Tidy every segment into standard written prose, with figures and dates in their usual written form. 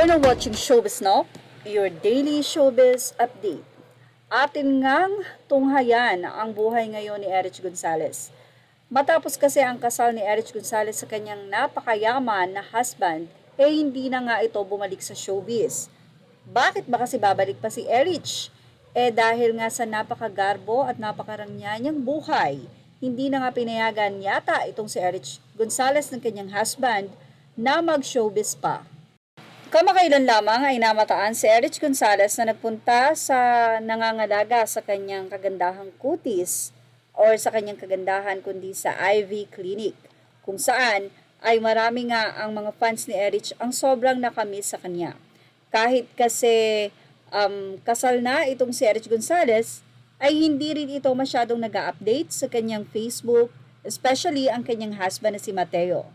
You're now watching Showbiz Now, your daily showbiz update. Atin ngang tunghayan ang buhay ngayon ni Erich Gonzalez. Matapos kasi ang kasal ni Erich Gonzalez sa kanyang napakayaman na husband, hindi na nga ito bumalik sa showbiz. Bakit ba kasi babalik pa si Erich? Dahil nga sa napakagarbo at napakaranyanyang buhay, hindi na nga pinayagan yata itong si Erich Gonzalez ng kanyang husband na mag-showbiz pa. Kamakailan lamang ay namataan si Erich Gonzalez na nagpunta sa nangangalaga sa kanyang kagandahang kutis or sa kanyang kagandahan kundi sa IV Clinic, kung saan ay marami nga ang mga fans ni Erich ang sobrang nakamiss sa kanya. Kahit kasi kasal na itong si Erich Gonzalez, ay hindi rin ito masyadong nag-update sa kanyang Facebook, especially ang kanyang husband na si Mateo.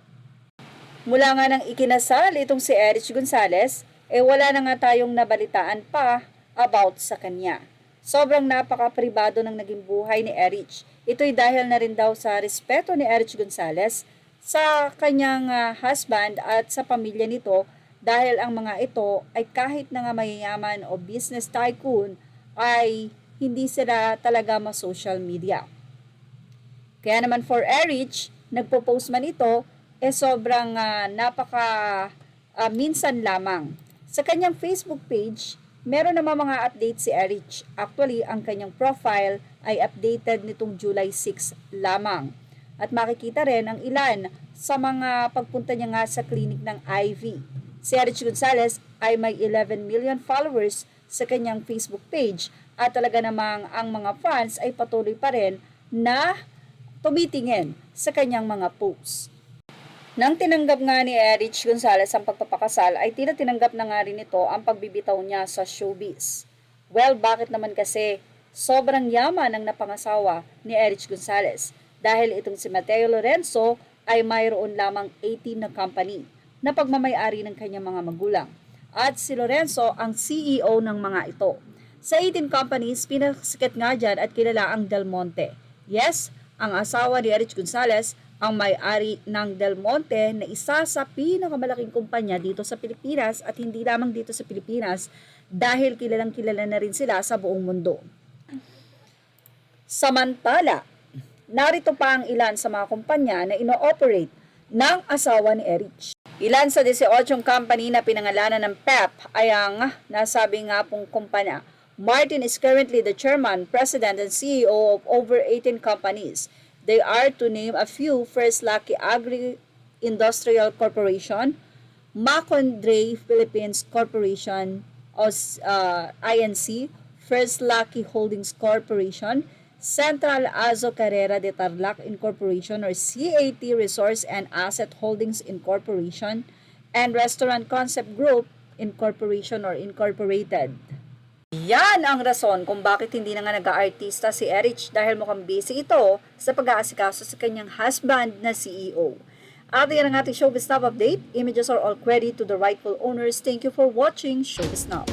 Mula nga nang ikinasal itong si Erich Gonzalez, wala na nga tayong nabalitaan pa about sa kanya. Sobrang napaka-pribado ng naging buhay ni Erich. Ito'y dahil na rin daw sa respeto ni Erich Gonzalez sa kanyang husband at sa pamilya nito, dahil ang mga ito ay kahit na nga mayayaman o business tycoon ay hindi sila talaga ma-social media. Kaya naman for Erich, nagpo-post man ito, sobrang minsan lamang. Sa kanyang Facebook page, meron naman mga update si Erich. Actually, ang kanyang profile ay updated nitong July 6 lamang. At makikita rin ang ilan sa mga pagpunta niya nga sa clinic ng IV. Si Erich Gonzalez ay may 11 million followers sa kanyang Facebook page at talaga namang ang mga fans ay patuloy pa rin na tumitingin sa kanyang mga posts. Nang tinanggap nga ni Erich Gonzalez ang pagpapakasal, ay tinanggap na nga rin ito ang pagbibitaw niya sa showbiz. Well, bakit naman kasi sobrang yaman ang napangasawa ni Erich Gonzalez, dahil itong si Mateo Lorenzo ay mayroon lamang 18 na company na pagmamay-ari ng kanyang mga magulang. At si Lorenzo ang CEO ng mga ito. Sa 18 companies, pinasikat nga dyan at kilala ang Del Monte. Yes, ang asawa ni Erich Gonzalez ang may-ari ng Del Monte na isa sa pinakamalaking kumpanya dito sa Pilipinas, at hindi lamang dito sa Pilipinas dahil kilalang kilala na rin sila sa buong mundo. Samantala, narito pa ang ilan sa mga kumpanya na ino-operate ng asawa ni Erich. Ilan sa 18 company na pinangalanan ng PEP ay ang nasabi nga pong kumpanya. Martin is currently the chairman, president, and CEO of over 18 companies. They are, to name a few: First Lucky Agri-Industrial Corporation, Macondray Philippines Corporation, INC, First Lucky Holdings Corporation, Central Azo Carrera de Tarlac Incorporation or CAT Resource and Asset Holdings Incorporation, and Restaurant Concept Group Incorporation or Incorporated. Yan ang rason kung bakit hindi na nga nag-aartista si Erich, dahil mukhang busy ito sa pag-aasikaso sa kanyang husband na CEO. At yan ang ating Showbiz Now update. Images are all credit to the rightful owners. Thank you for watching Showbiz Now.